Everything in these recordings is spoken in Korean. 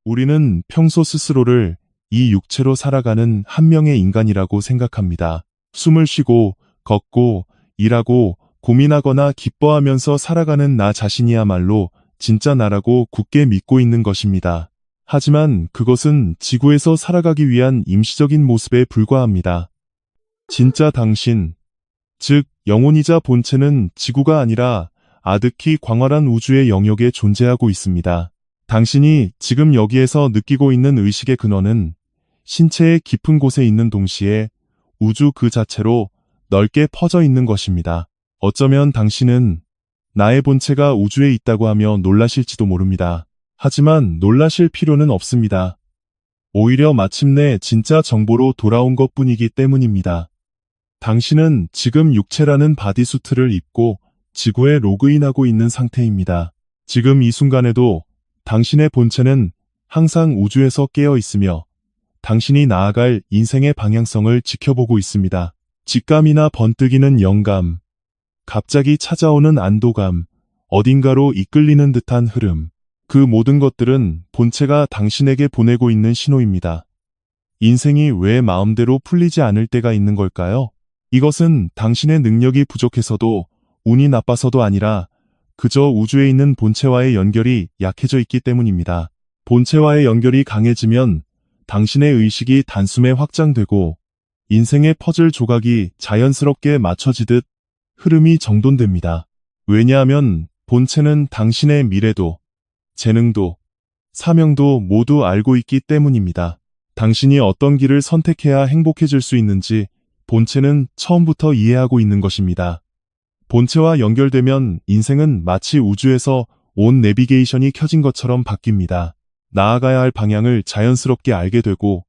우리는 평소 스스로를 이 육체로 살아가는 한 명의 인간이라고 생각합니다. 숨을 쉬고, 걷고, 일하고, 고민하거나 기뻐하면서 살아가는 나 자신이야말로 진짜 나라고 굳게 믿고 있는 것입니다. 하지만 그것은 지구에서 살아가기 위한 임시적인 모습에 불과합니다. 진짜 당신, 즉 영혼이자 본체는 지구가 아니라 아득히 광활한 우주의 영역에 존재하고 있습니다. 당신이 지금 여기에서 느끼고 있는 의식의 근원은 신체의 깊은 곳에 있는 동시에 우주 그 자체로 넓게 퍼져 있는 것입니다. 어쩌면 당신은 나의 본체가 우주에 있다고 하며 놀라실지도 모릅니다. 하지만 놀라실 필요는 없습니다. 오히려 마침내 진짜 정보로 돌아온 것뿐이기 때문입니다. 당신은 지금 육체라는 바디수트를 입고 지구에 로그인하고 있는 상태입니다. 지금 이 순간에도 당신의 본체는 항상 우주에서 깨어 있으며 당신이 나아갈 인생의 방향성을 지켜보고 있습니다. 직감이나 번뜩이는 영감, 갑자기 찾아오는 안도감, 어딘가로 이끌리는 듯한 흐름, 그 모든 것들은 본체가 당신에게 보내고 있는 신호입니다. 인생이 왜 마음대로 풀리지 않을 때가 있는 걸까요? 이것은 당신의 능력이 부족해서도 운이 나빠서도 아니라 그저 우주에 있는 본체와의 연결이 약해져 있기 때문입니다. 본체와의 연결이 강해지면 당신의 의식이 단숨에 확장되고 인생의 퍼즐 조각이 자연스럽게 맞춰지듯 흐름이 정돈됩니다. 왜냐하면 본체는 당신의 미래도, 재능도, 사명도 모두 알고 있기 때문입니다. 당신이 어떤 길을 선택해야 행복해질 수 있는지 본체는 처음부터 이해하고 있는 것입니다. 본체와 연결되면 인생은 마치 우주에서 온 내비게이션이 켜진 것처럼 바뀝니다. 나아가야 할 방향을 자연스럽게 알게 되고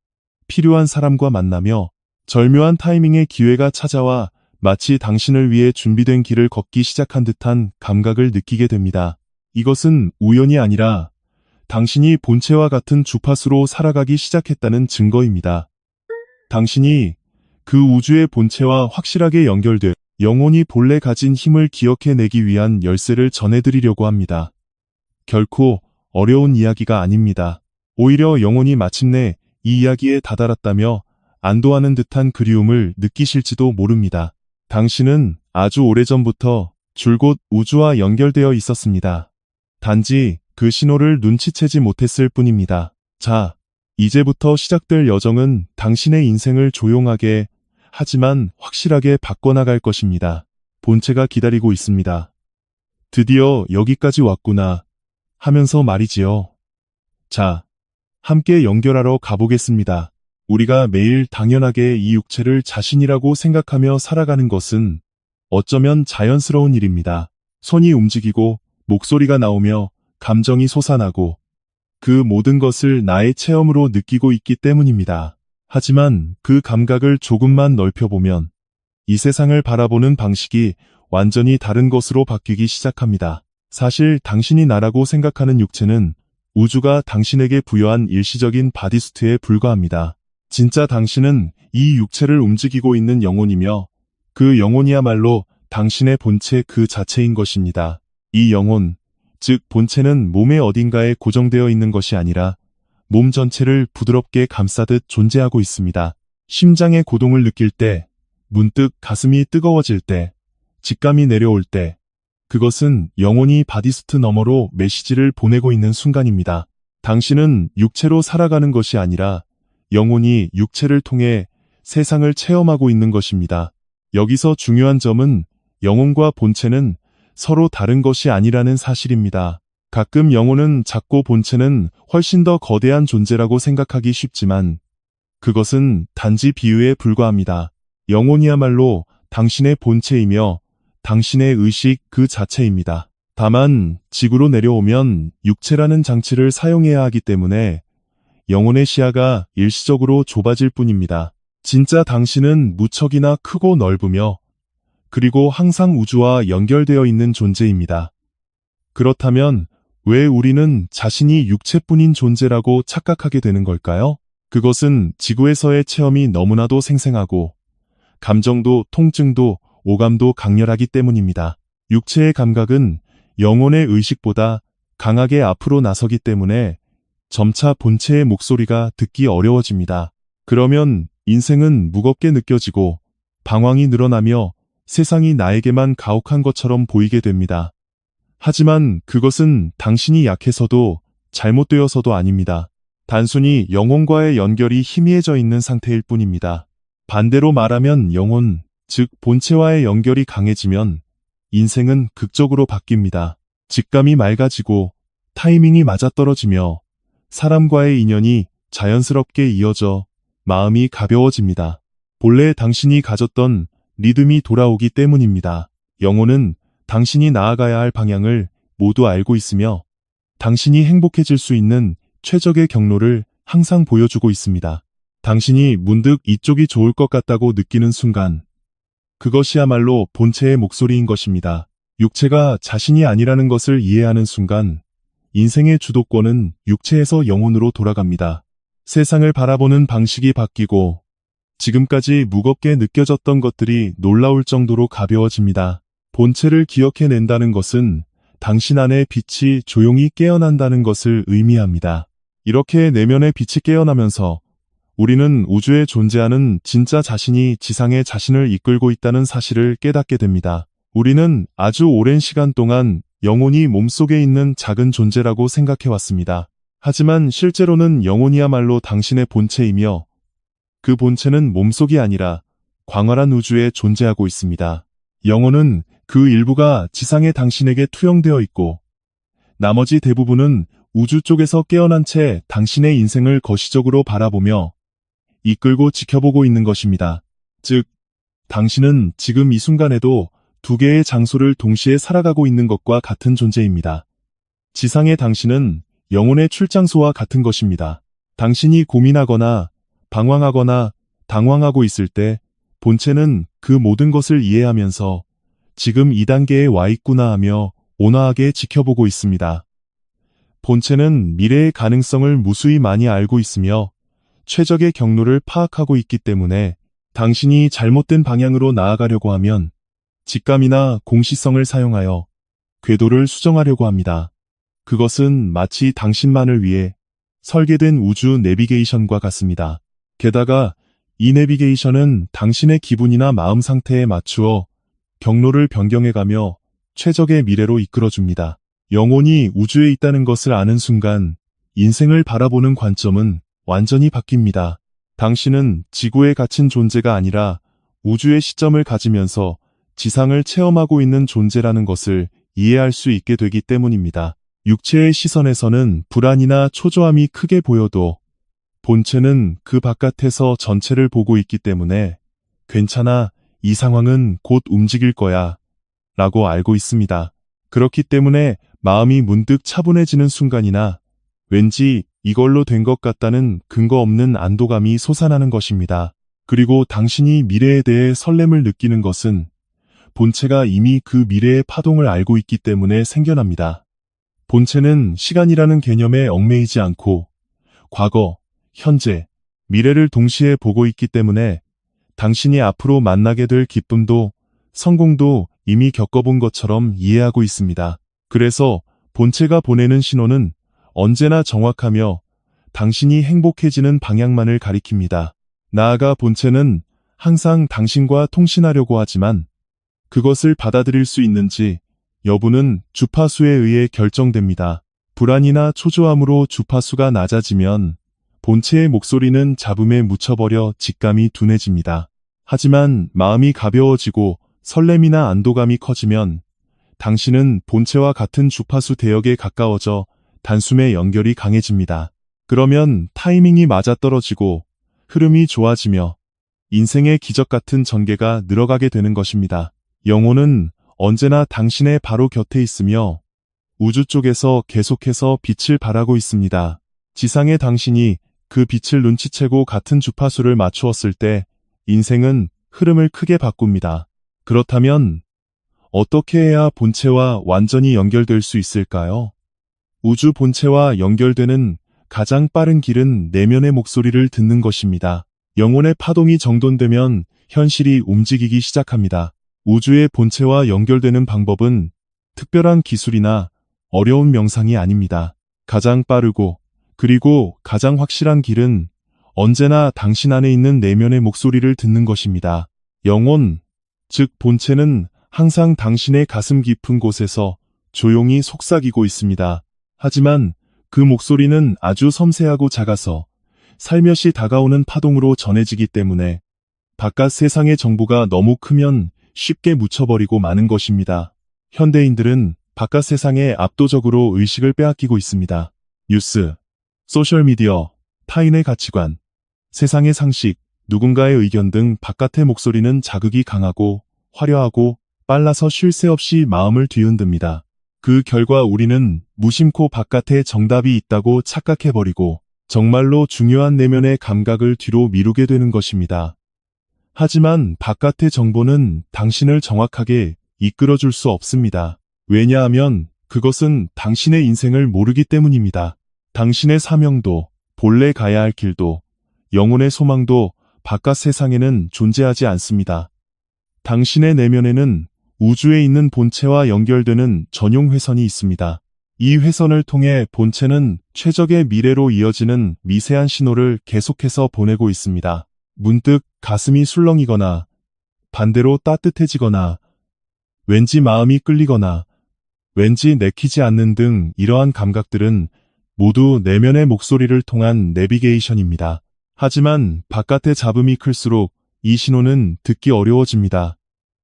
필요한 사람과 만나며 절묘한 타이밍의 기회가 찾아와 마치 당신을 위해 준비된 길을 걷기 시작한 듯한 감각을 느끼게 됩니다. 이것은 우연이 아니라 당신이 본체와 같은 주파수로 살아가기 시작했다는 증거입니다. 당신이 그 우주의 본체와 확실하게 연결돼 영혼이 본래 가진 힘을 기억해내기 위한 열쇠를 전해드리려고 합니다. 결코 어려운 이야기가 아닙니다. 오히려 영혼이 마침내 이 이야기에 다다랐다며 안도하는 듯한 그리움을 느끼실지도 모릅니다. 당신은 아주 오래전부터 줄곧 우주와 연결되어 있었습니다. 단지 그 신호를 눈치채지 못했을 뿐입니다. 자, 이제부터 시작될 여정은 당신의 인생을 조용하게 하지만 확실하게 바꿔나갈 것입니다. 본체가 기다리고 있습니다. 드디어 여기까지 왔구나 하면서 말이지요. 자, 함께 연결하러 가보겠습니다. 우리가 매일 당연하게 이 육체를 자신이라고 생각하며 살아가는 것은 어쩌면 자연스러운 일입니다. 손이 움직이고 목소리가 나오며 감정이 솟아나고 그 모든 것을 나의 체험으로 느끼고 있기 때문입니다. 하지만 그 감각을 조금만 넓혀보면 이 세상을 바라보는 방식이 완전히 다른 것으로 바뀌기 시작합니다. 사실 당신이 나라고 생각하는 육체는 우주가 당신에게 부여한 일시적인 바디수트에 불과합니다. 진짜 당신은 이 육체를 움직이고 있는 영혼이며 그 영혼이야말로 당신의 본체 그 자체인 것입니다. 이 영혼, 즉 본체는 몸의 어딘가에 고정되어 있는 것이 아니라 몸 전체를 부드럽게 감싸듯 존재하고 있습니다. 심장의 고동을 느낄 때, 문득 가슴이 뜨거워질 때, 직감이 내려올 때, 그것은 영혼이 바디수트 너머로 메시지를 보내고 있는 순간입니다. 당신은 육체로 살아가는 것이 아니라 영혼이 육체를 통해 세상을 체험하고 있는 것입니다. 여기서 중요한 점은 영혼과 본체는 서로 다른 것이 아니라는 사실입니다. 가끔 영혼은 작고 본체는 훨씬 더 거대한 존재라고 생각하기 쉽지만 그것은 단지 비유에 불과합니다. 영혼이야말로 당신의 본체이며 당신의 의식 그 자체입니다. 다만 지구로 내려오면 육체라는 장치를 사용해야 하기 때문에 영혼의 시야가 일시적으로 좁아질 뿐입니다. 진짜 당신은 무척이나 크고 넓으며 그리고 항상 우주와 연결되어 있는 존재입니다. 그렇다면 왜 우리는 자신이 육체뿐인 존재라고 착각하게 되는 걸까요? 그것은 지구에서의 체험이 너무나도 생생하고 감정도 통증도 오감도 강렬하기 때문입니다. 육체의 감각은 영혼의 의식보다 강하게 앞으로 나서기 때문에 점차 본체의 목소리가 듣기 어려워집니다. 그러면 인생은 무겁게 느껴지고 방황이 늘어나며 세상이 나에게만 가혹한 것처럼 보이게 됩니다. 하지만 그것은 당신이 약해서도 잘못되어서도 아닙니다. 단순히 영혼과의 연결이 희미해져 있는 상태일 뿐입니다. 반대로 말하면 영혼, 즉 본체와의 연결이 강해지면 인생은 극적으로 바뀝니다. 직감이 맑아지고 타이밍이 맞아떨어지며 사람과의 인연이 자연스럽게 이어져 마음이 가벼워집니다. 본래 당신이 가졌던 리듬이 돌아오기 때문입니다. 영혼은 당신이 나아가야 할 방향을 모두 알고 있으며 당신이 행복해질 수 있는 최적의 경로를 항상 보여주고 있습니다. 당신이 문득 이쪽이 좋을 것 같다고 느끼는 순간, 그것이야말로 본체의 목소리인 것입니다. 육체가 자신이 아니라는 것을 이해하는 순간, 인생의 주도권은 육체에서 영혼으로 돌아갑니다. 세상을 바라보는 방식이 바뀌고, 지금까지 무겁게 느껴졌던 것들이 놀라울 정도로 가벼워집니다. 본체를 기억해낸다는 것은 당신 안의 빛이 조용히 깨어난다는 것을 의미합니다. 이렇게 내면의 빛이 깨어나면서 우리는 우주에 존재하는 진짜 자신이 지상에 자신을 이끌고 있다는 사실을 깨닫게 됩니다. 우리는 아주 오랜 시간 동안 영혼이 몸속에 있는 작은 존재라고 생각해왔습니다. 하지만 실제로는 영혼이야말로 당신의 본체이며 그 본체는 몸속이 아니라 광활한 우주에 존재하고 있습니다. 영혼은 그 일부가 지상에 당신에게 투영되어 있고 나머지 대부분은 우주 쪽에서 깨어난 채 당신의 인생을 거시적으로 바라보며 이끌고 지켜보고 있는 것입니다. 즉, 당신은 지금 이 순간에도 두 개의 장소를 동시에 살아가고 있는 것과 같은 존재입니다. 지상의 당신은 영혼의 출장소와 같은 것입니다. 당신이 고민하거나 방황하거나 당황하고 있을 때 본체는 그 모든 것을 이해하면서 지금 이 단계에 와 있구나 하며 온화하게 지켜보고 있습니다. 본체는 미래의 가능성을 무수히 많이 알고 있으며 최적의 경로를 파악하고 있기 때문에 당신이 잘못된 방향으로 나아가려고 하면 직감이나 공시성을 사용하여 궤도를 수정하려고 합니다. 그것은 마치 당신만을 위해 설계된 우주 내비게이션과 같습니다. 게다가 이 내비게이션은 당신의 기분이나 마음 상태에 맞추어 경로를 변경해가며 최적의 미래로 이끌어줍니다. 영혼이 우주에 있다는 것을 아는 순간 인생을 바라보는 관점은 완전히 바뀝니다. 당신은 지구에 갇힌 존재가 아니라 우주의 시점을 가지면서 지상을 체험하고 있는 존재라는 것을 이해할 수 있게 되기 때문입니다. 육체의 시선에서는 불안이나 초조함이 크게 보여도 본체는 그 바깥에서 전체를 보고 있기 때문에 괜찮아, 이 상황은 곧 움직일 거야 라고 알고 있습니다. 그렇기 때문에 마음이 문득 차분해지는 순간이나 왠지 이걸로 된 것 같다는 근거 없는 안도감이 솟아나는 것입니다. 그리고 당신이 미래에 대해 설렘을 느끼는 것은 본체가 이미 그 미래의 파동을 알고 있기 때문에 생겨납니다. 본체는 시간이라는 개념에 얽매이지 않고 과거, 현재, 미래를 동시에 보고 있기 때문에 당신이 앞으로 만나게 될 기쁨도 성공도 이미 겪어본 것처럼 이해하고 있습니다. 그래서 본체가 보내는 신호는 언제나 정확하며 당신이 행복해지는 방향만을 가리킵니다. 나아가 본체는 항상 당신과 통신하려고 하지만 그것을 받아들일 수 있는지 여부는 주파수에 의해 결정됩니다. 불안이나 초조함으로 주파수가 낮아지면 본체의 목소리는 잡음에 묻혀버려 직감이 둔해집니다. 하지만 마음이 가벼워지고 설렘이나 안도감이 커지면 당신은 본체와 같은 주파수 대역에 가까워져 단숨에 연결이 강해집니다. 그러면 타이밍이 맞아떨어지고 흐름이 좋아지며 인생의 기적 같은 전개가 늘어가게 되는 것입니다. 영혼은 언제나 당신의 바로 곁에 있으며 우주 쪽에서 계속해서 빛을 발하고 있습니다. 지상의 당신이 그 빛을 눈치채고 같은 주파수를 맞추었을 때 인생은 흐름을 크게 바꿉니다. 그렇다면 어떻게 해야 본체와 완전히 연결될 수 있을까요? 우주 본체와 연결되는 가장 빠른 길은 내면의 목소리를 듣는 것입니다. 영혼의 파동이 정돈되면 현실이 움직이기 시작합니다. 우주의 본체와 연결되는 방법은 특별한 기술이나 어려운 명상이 아닙니다. 가장 빠르고 그리고 가장 확실한 길은 언제나 당신 안에 있는 내면의 목소리를 듣는 것입니다. 영혼, 즉 본체는 항상 당신의 가슴 깊은 곳에서 조용히 속삭이고 있습니다. 하지만 그 목소리는 아주 섬세하고 작아서 살며시 다가오는 파동으로 전해지기 때문에 바깥 세상의 정보가 너무 크면 쉽게 묻혀버리고 마는 것입니다. 현대인들은 바깥 세상에 압도적으로 의식을 빼앗기고 있습니다. 뉴스, 소셜미디어, 타인의 가치관, 세상의 상식, 누군가의 의견 등 바깥의 목소리는 자극이 강하고 화려하고 빨라서 쉴 새 없이 마음을 뒤흔듭니다. 그 결과 우리는 무심코 바깥에 정답이 있다고 착각해버리고 정말로 중요한 내면의 감각을 뒤로 미루게 되는 것입니다. 하지만 바깥의 정보는 당신을 정확하게 이끌어줄 수 없습니다. 왜냐하면 그것은 당신의 인생을 모르기 때문입니다. 당신의 사명도, 본래 가야 할 길도, 영혼의 소망도 바깥 세상에는 존재하지 않습니다. 당신의 내면에는 우주에 있는 본체와 연결되는 전용 회선이 있습니다. 이 회선을 통해 본체는 최적의 미래로 이어지는 미세한 신호를 계속해서 보내고 있습니다. 문득 가슴이 술렁이거나, 반대로 따뜻해지거나, 왠지 마음이 끌리거나, 왠지 내키지 않는 등 이러한 감각들은 모두 내면의 목소리를 통한 내비게이션입니다. 하지만 바깥의 잡음이 클수록 이 신호는 듣기 어려워집니다.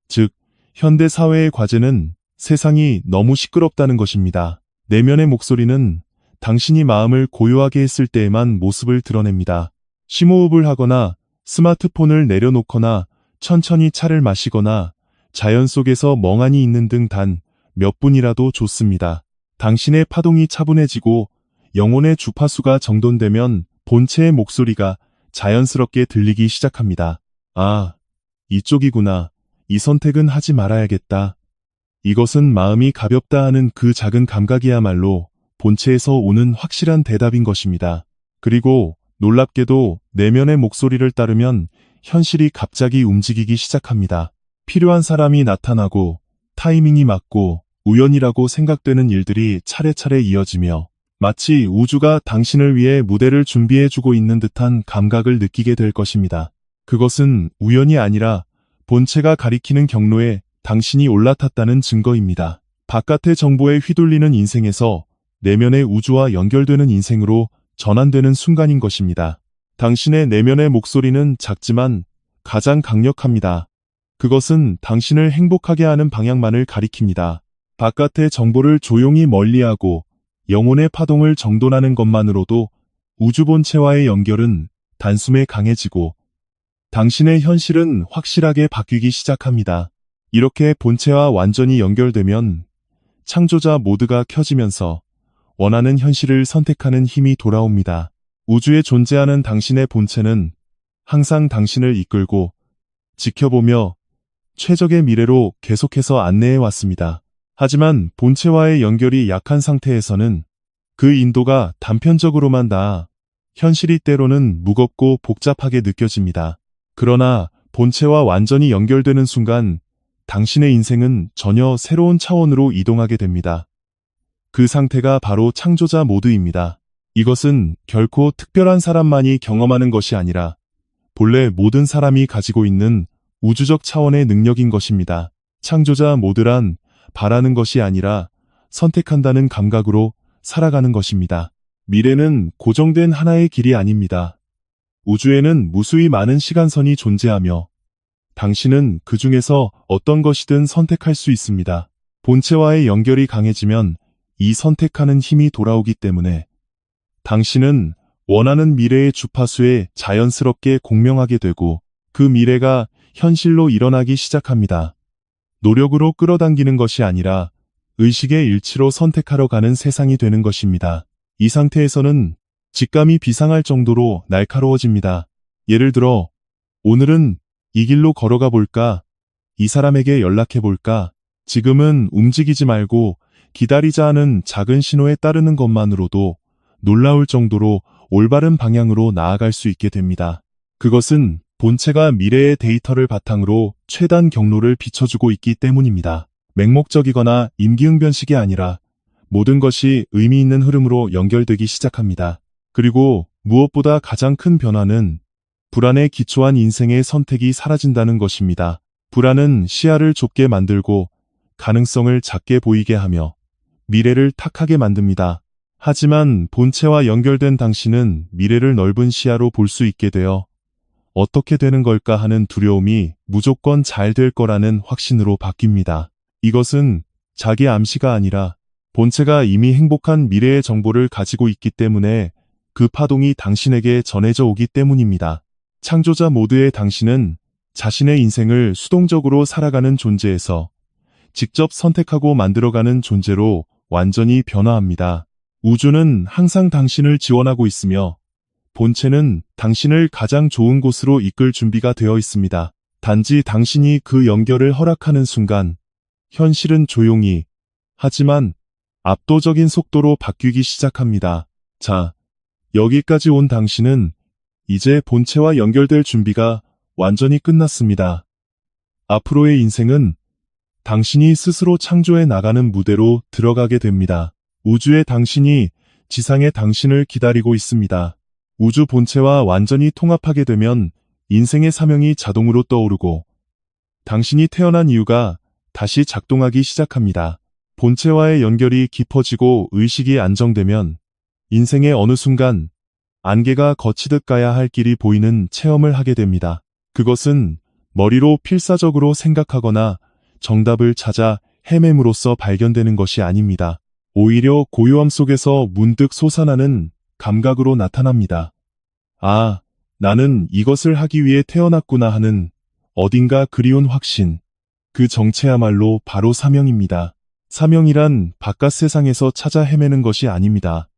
즉, 현대 사회의 과제는 세상이 너무 시끄럽다는 것입니다. 내면의 목소리는 당신이 마음을 고요하게 했을 때에만 모습을 드러냅니다. 심호흡을 하거나 스마트폰을 내려놓거나 천천히 차를 마시거나 자연 속에서 멍하니 있는 등 단 몇 분이라도 좋습니다. 당신의 파동이 차분해지고 영혼의 주파수가 정돈되면 본체의 목소리가 자연스럽게 들리기 시작합니다. 아, 이쪽이구나. 이 선택은 하지 말아야겠다. 이것은 마음이 가볍다 하는 그 작은 감각이야말로 본체에서 오는 확실한 대답인 것입니다. 그리고 놀랍게도 내면의 목소리를 따르면 현실이 갑자기 움직이기 시작합니다. 필요한 사람이 나타나고 타이밍이 맞고 우연이라고 생각되는 일들이 차례차례 이어지며 마치 우주가 당신을 위해 무대를 준비해주고 있는 듯한 감각을 느끼게 될 것입니다. 그것은 우연이 아니라 본체가 가리키는 경로에 당신이 올라탔다는 증거입니다. 바깥의 정보에 휘둘리는 인생에서 내면의 우주와 연결되는 인생으로 전환되는 순간인 것입니다. 당신의 내면의 목소리는 작지만 가장 강력합니다. 그것은 당신을 행복하게 하는 방향만을 가리킵니다. 바깥의 정보를 조용히 멀리하고 영혼의 파동을 정돈하는 것만으로도 우주 본체와의 연결은 단숨에 강해지고 당신의 현실은 확실하게 바뀌기 시작합니다. 이렇게 본체와 완전히 연결되면 창조자 모드가 켜지면서 원하는 현실을 선택하는 힘이 돌아옵니다. 우주에 존재하는 당신의 본체는 항상 당신을 이끌고 지켜보며 최적의 미래로 계속해서 안내해 왔습니다. 하지만 본체와의 연결이 약한 상태에서는 그 인도가 단편적으로만 닿아 현실이 때로는 무겁고 복잡하게 느껴집니다. 그러나 본체와 완전히 연결되는 순간 당신의 인생은 전혀 새로운 차원으로 이동하게 됩니다. 그 상태가 바로 창조자 모드입니다. 이것은 결코 특별한 사람만이 경험하는 것이 아니라 본래 모든 사람이 가지고 있는 우주적 차원의 능력인 것입니다. 창조자 모드란 바라는 것이 아니라 선택한다는 감각으로 살아가는 것입니다. 미래는 고정된 하나의 길이 아닙니다. 우주에는 무수히 많은 시간선이 존재하며 당신은 그 중에서 어떤 것이든 선택할 수 있습니다. 본체와의 연결이 강해지면 이 선택하는 힘이 돌아오기 때문에 당신은 원하는 미래의 주파수에 자연스럽게 공명하게 되고 그 미래가 현실로 일어나기 시작합니다. 노력으로 끌어당기는 것이 아니라 의식의 일치로 선택하러 가는 세상이 되는 것입니다. 이 상태에서는 직감이 비상할 정도로 날카로워집니다. 예를 들어, 오늘은 이 길로 걸어가 볼까? 이 사람에게 연락해 볼까? 지금은 움직이지 말고 기다리자 하는 작은 신호에 따르는 것만으로도 놀라울 정도로 올바른 방향으로 나아갈 수 있게 됩니다. 그것은 본체가 미래의 데이터를 바탕으로 최단 경로를 비춰주고 있기 때문입니다. 맹목적이거나 임기응변식이 아니라 모든 것이 의미 있는 흐름으로 연결되기 시작합니다. 그리고 무엇보다 가장 큰 변화는 불안에 기초한 인생의 선택이 사라진다는 것입니다. 불안은 시야를 좁게 만들고 가능성을 작게 보이게 하며 미래를 탁하게 만듭니다. 하지만 본체와 연결된 당신은 미래를 넓은 시야로 볼 수 있게 되어 어떻게 되는 걸까 하는 두려움이 무조건 잘 될 거라는 확신으로 바뀝니다. 이것은 자기 암시가 아니라 본체가 이미 행복한 미래의 정보를 가지고 있기 때문에 그 파동이 당신에게 전해져 오기 때문입니다. 창조자 모드의 당신은 자신의 인생을 수동적으로 살아가는 존재에서 직접 선택하고 만들어가는 존재로 완전히 변화합니다. 우주는 항상 당신을 지원하고 있으며 본체는 당신을 가장 좋은 곳으로 이끌 준비가 되어 있습니다. 단지 당신이 그 연결을 허락하는 순간 현실은 조용히 하지만 압도적인 속도로 바뀌기 시작합니다. 자, 여기까지 온 당신은 이제 본체와 연결될 준비가 완전히 끝났습니다. 앞으로의 인생은 당신이 스스로 창조해 나가는 무대로 들어가게 됩니다. 우주의 당신이 지상의 당신을 기다리고 있습니다. 우주 본체와 완전히 통합하게 되면 인생의 사명이 자동으로 떠오르고 당신이 태어난 이유가 다시 작동하기 시작합니다. 본체와의 연결이 깊어지고 의식이 안정되면 인생의 어느 순간 안개가 거치듯 가야 할 길이 보이는 체험을 하게 됩니다. 그것은 머리로 필사적으로 생각하거나 정답을 찾아 헤매므로써 발견되는 것이 아닙니다. 오히려 고요함 속에서 문득 솟아나는 감각으로 나타납니다. 아, 나는 이것을 하기 위해 태어났구나 하는 어딘가 그리운 확신. 그 정체야말로 바로 사명입니다. 사명이란 바깥 세상에서 찾아 헤매는 것이 아닙니다.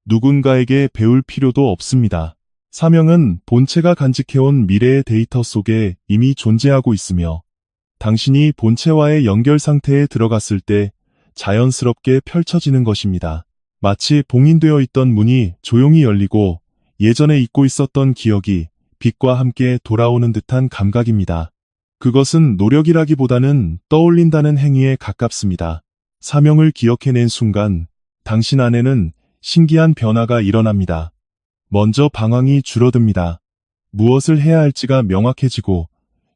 누군가에게 배울 필요도 없습니다. 사명은 본체가 간직해온 미래의 데이터 속에 이미 존재하고 있으며 당신이 본체와의 연결 상태에 들어갔을 때 자연스럽게 펼쳐지는 것입니다. 마치 봉인되어 있던 문이 조용히 열리고 예전에 잊고 있었던 기억이 빛과 함께 돌아오는 듯한 감각입니다. 그것은 노력이라기보다는 떠올린다는 행위에 가깝습니다. 사명을 기억해낸 순간 당신 안에는 신기한 변화가 일어납니다. 먼저 방황이 줄어듭니다. 무엇을 해야 할지가 명확해지고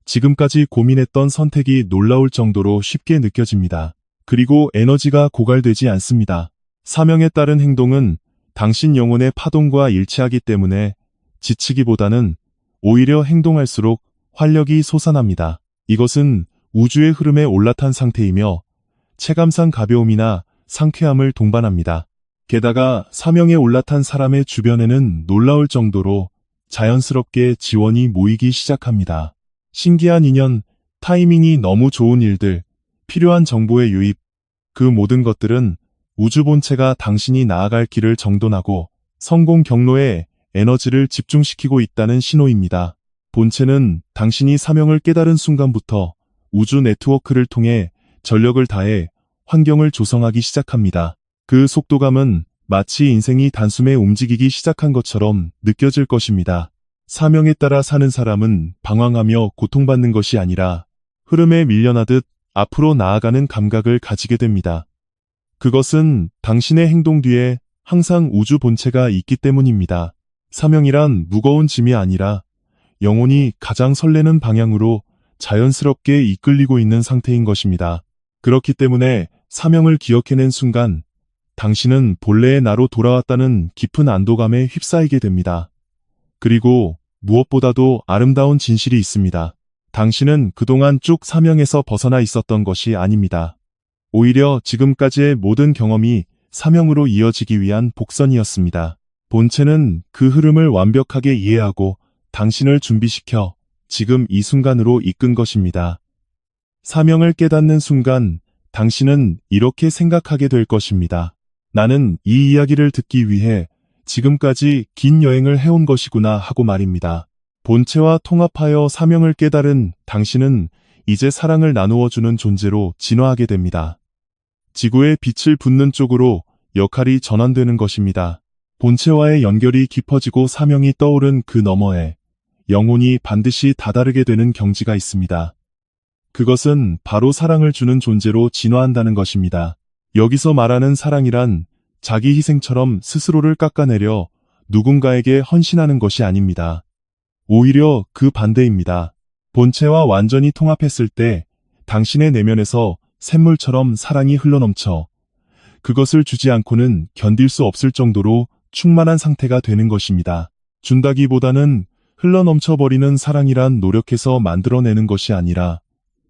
지금까지 고민했던 선택이 놀라울 정도로 쉽게 느껴집니다. 그리고 에너지가 고갈되지 않습니다. 사명에 따른 행동은 당신 영혼의 파동과 일치하기 때문에 지치기보다는 오히려 행동할수록 활력이 솟아납니다. 이것은 우주의 흐름에 올라탄 상태이며 체감상 가벼움이나 상쾌함을 동반합니다. 게다가 사명에 올라탄 사람의 주변에는 놀라울 정도로 자연스럽게 지원이 모이기 시작합니다. 신기한 인연, 타이밍이 너무 좋은 일들, 필요한 정보의 유입, 그 모든 것들은 우주 본체가 당신이 나아갈 길을 정돈하고 성공 경로에 에너지를 집중시키고 있다는 신호입니다. 본체는 당신이 사명을 깨달은 순간부터 우주 네트워크를 통해 전력을 다해 환경을 조성하기 시작합니다. 그 속도감은 마치 인생이 단숨에 움직이기 시작한 것처럼 느껴질 것입니다. 사명에 따라 사는 사람은 방황하며 고통받는 것이 아니라 흐름에 밀려나듯 앞으로 나아가는 감각을 가지게 됩니다. 그것은 당신의 행동 뒤에 항상 우주 본체가 있기 때문입니다. 사명이란 무거운 짐이 아니라 영혼이 가장 설레는 방향으로 자연스럽게 이끌리고 있는 상태인 것입니다. 그렇기 때문에 사명을 기억해낸 순간 당신은 본래의 나로 돌아왔다는 깊은 안도감에 휩싸이게 됩니다. 그리고 무엇보다도 아름다운 진실이 있습니다. 당신은 그동안 쭉 사명에서 벗어나 있었던 것이 아닙니다. 오히려 지금까지의 모든 경험이 사명으로 이어지기 위한 복선이었습니다. 본체는 그 흐름을 완벽하게 이해하고 당신을 준비시켜 지금 이 순간으로 이끈 것입니다. 사명을 깨닫는 순간 당신은 이렇게 생각하게 될 것입니다. 나는 이 이야기를 듣기 위해 지금까지 긴 여행을 해온 것이구나 하고 말입니다. 본체와 통합하여 사명을 깨달은 당신은 이제 사랑을 나누어주는 존재로 진화하게 됩니다. 지구의 빛을 붓는 쪽으로 역할이 전환되는 것입니다. 본체와의 연결이 깊어지고 사명이 떠오른 그 너머에 영혼이 반드시 다다르게 되는 경지가 있습니다. 그것은 바로 사랑을 주는 존재로 진화한다는 것입니다. 여기서 말하는 사랑이란 자기 희생처럼 스스로를 깎아내려 누군가에게 헌신하는 것이 아닙니다. 오히려 그 반대입니다. 본체와 완전히 통합했을 때 당신의 내면에서 샘물처럼 사랑이 흘러넘쳐 그것을 주지 않고는 견딜 수 없을 정도로 충만한 상태가 되는 것입니다. 준다기보다는 흘러넘쳐버리는 사랑이란 노력해서 만들어내는 것이 아니라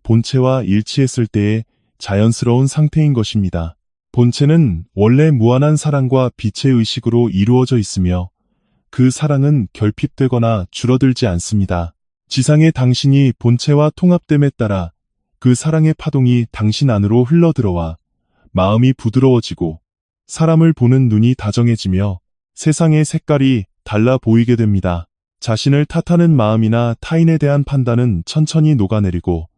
본체와 일치했을 때의 자연스러운 상태인 것입니다. 본체는 원래 무한한 사랑과 빛의 의식으로 이루어져 있으며 그 사랑은 결핍되거나 줄어들지 않습니다. 지상의 당신이 본체와 통합됨에 따라 그 사랑의 파동이 당신 안으로 흘러들어와 마음이 부드러워지고 사람을 보는 눈이 다정해지며 세상의 색깔이 달라 보이게 됩니다. 자신을 탓하는 마음이나 타인에 대한 판단은 천천히 녹아내리고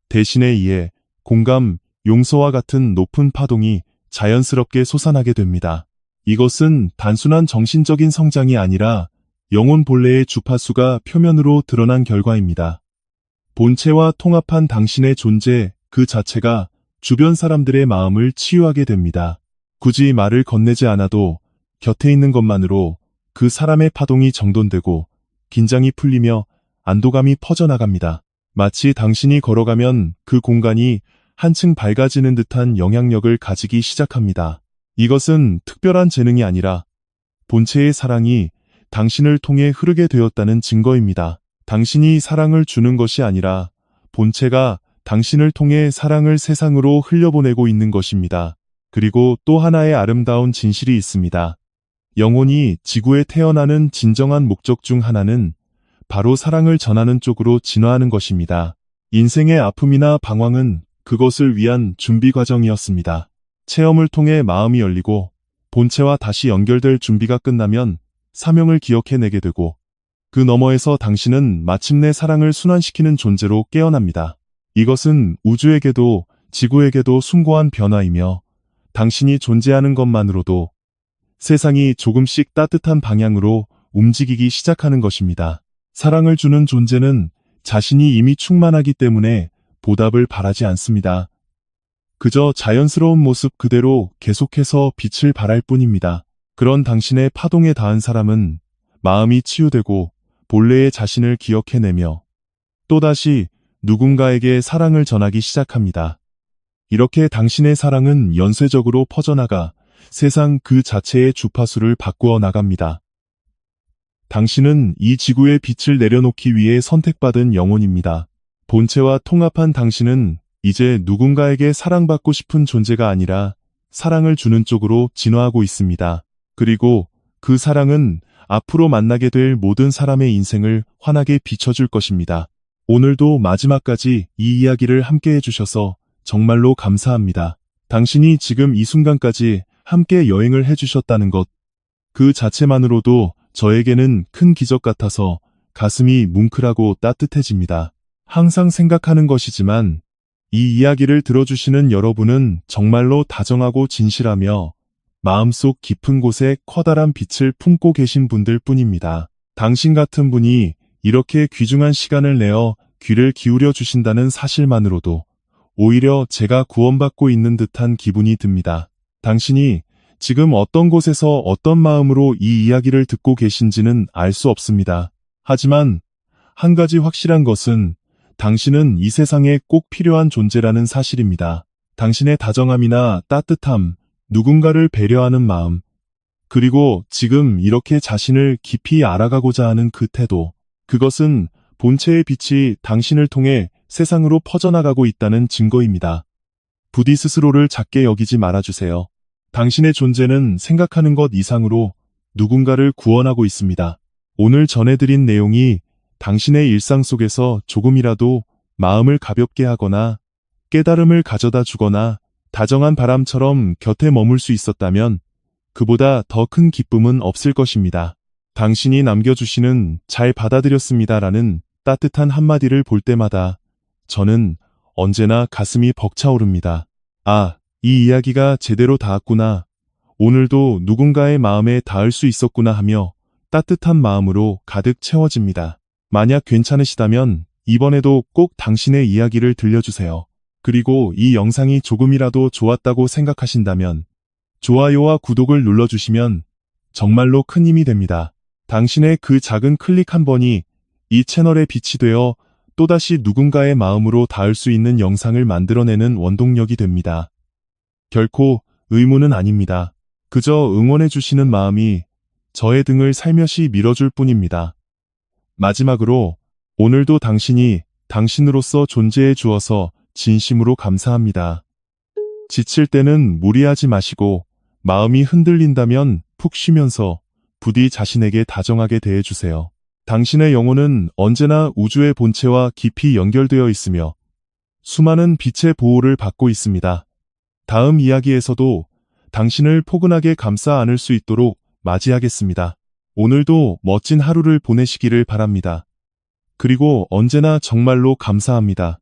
대신에 이해, 공감, 용서와 같은 높은 파동이 자연스럽게 솟아나게 됩니다. 이것은 단순한 정신적인 성장이 아니라 영혼 본래의 주파수가 표면으로 드러난 결과입니다. 본체와 통합한 당신의 존재 그 자체가 주변 사람들의 마음을 치유하게 됩니다. 굳이 말을 건네지 않아도 곁에 있는 것만으로 그 사람의 파동이 정돈되고 긴장이 풀리며 안도감이 퍼져나갑니다. 마치 당신이 걸어가면 그 공간이 한층 밝아지는 듯한 영향력을 가지기 시작합니다. 이것은 특별한 재능이 아니라 본체의 사랑이 당신을 통해 흐르게 되었다는 증거입니다. 당신이 사랑을 주는 것이 아니라 본체가 당신을 통해 사랑을 세상으로 흘려보내고 있는 것입니다. 그리고 또 하나의 아름다운 진실이 있습니다. 영혼이 지구에 태어나는 진정한 목적 중 하나는 바로 사랑을 전하는 쪽으로 진화하는 것입니다. 인생의 아픔이나 방황은 그것을 위한 준비 과정이었습니다. 체험을 통해 마음이 열리고 본체와 다시 연결될 준비가 끝나면 사명을 기억해내게 되고 그 너머에서 당신은 마침내 사랑을 순환시키는 존재로 깨어납니다. 이것은 우주에게도 지구에게도 숭고한 변화이며 당신이 존재하는 것만으로도 세상이 조금씩 따뜻한 방향으로 움직이기 시작하는 것입니다. 사랑을 주는 존재는 자신이 이미 충만하기 때문에 보답을 바라지 않습니다. 그저 자연스러운 모습 그대로 계속해서 빛을 발할 뿐입니다. 그런 당신의 파동에 닿은 사람은 마음이 치유되고 본래의 자신을 기억해내며 또다시 누군가에게 사랑을 전하기 시작합니다. 이렇게 당신의 사랑은 연쇄적으로 퍼져나가 세상 그 자체의 주파수를 바꾸어 나갑니다. 당신은 이 지구에 빛을 내려놓기 위해 선택받은 영혼입니다. 본체와 통합한 당신은 이제 누군가에게 사랑받고 싶은 존재가 아니라 사랑을 주는 쪽으로 진화하고 있습니다. 그리고 그 사랑은 앞으로 만나게 될 모든 사람의 인생을 환하게 비춰줄 것입니다. 오늘도 마지막까지 이 이야기를 함께 해주셔서 정말로 감사합니다. 당신이 지금 이 순간까지 함께 여행을 해주셨다는 것, 그 자체만으로도 저에게는 큰 기적 같아서 가슴이 뭉클하고 따뜻해집니다. 항상 생각하는 것이지만 이 이야기를 들어주시는 여러분은 정말로 다정하고 진실하며 마음속 깊은 곳에 커다란 빛을 품고 계신 분들 뿐입니다. 당신 같은 분이 이렇게 귀중한 시간을 내어 귀를 기울여 주신다는 사실만으로도 오히려 제가 구원받고 있는 듯한 기분이 듭니다. 당신이 지금 어떤 곳에서 어떤 마음으로 이 이야기를 듣고 계신지는 알 수 없습니다. 하지만 한 가지 확실한 것은 당신은 이 세상에 꼭 필요한 존재라는 사실입니다. 당신의 다정함이나 따뜻함, 누군가를 배려하는 마음, 그리고 지금 이렇게 자신을 깊이 알아가고자 하는 그 태도, 그것은 본체의 빛이 당신을 통해 세상으로 퍼져나가고 있다는 증거입니다. 부디 스스로를 작게 여기지 말아주세요. 당신의 존재는 생각하는 것 이상으로 누군가를 구원하고 있습니다. 오늘 전해드린 내용이 당신의 일상 속에서 조금이라도 마음을 가볍게 하거나 깨달음을 가져다 주거나 다정한 바람처럼 곁에 머물 수 있었다면 그보다 더 큰 기쁨은 없을 것입니다. 당신이 남겨주시는 잘 받아들였습니다라는 따뜻한 한마디를 볼 때마다 저는 언제나 가슴이 벅차오릅니다. 아, 이 이야기가 제대로 닿았구나. 오늘도 누군가의 마음에 닿을 수 있었구나 하며 따뜻한 마음으로 가득 채워집니다. 만약 괜찮으시다면 이번에도 꼭 당신의 이야기를 들려주세요. 그리고 이 영상이 조금이라도 좋았다고 생각하신다면 좋아요와 구독을 눌러주시면 정말로 큰 힘이 됩니다. 당신의 그 작은 클릭 한 번이 이 채널에 빛이 되어 또다시 누군가의 마음으로 닿을 수 있는 영상을 만들어내는 원동력이 됩니다. 결코 의무는 아닙니다. 그저 응원해 주시는 마음이 저의 등을 살며시 밀어줄 뿐입니다. 마지막으로 오늘도 당신이 당신으로서 존재해 주어서 진심으로 감사합니다. 지칠 때는 무리하지 마시고 마음이 흔들린다면 푹 쉬면서 부디 자신에게 다정하게 대해주세요. 당신의 영혼은 언제나 우주의 본체와 깊이 연결되어 있으며 수많은 빛의 보호를 받고 있습니다. 다음 이야기에서도 당신을 포근하게 감싸 안을 수 있도록 맞이하겠습니다. 오늘도 멋진 하루를 보내시기를 바랍니다. 그리고 언제나 정말로 감사합니다.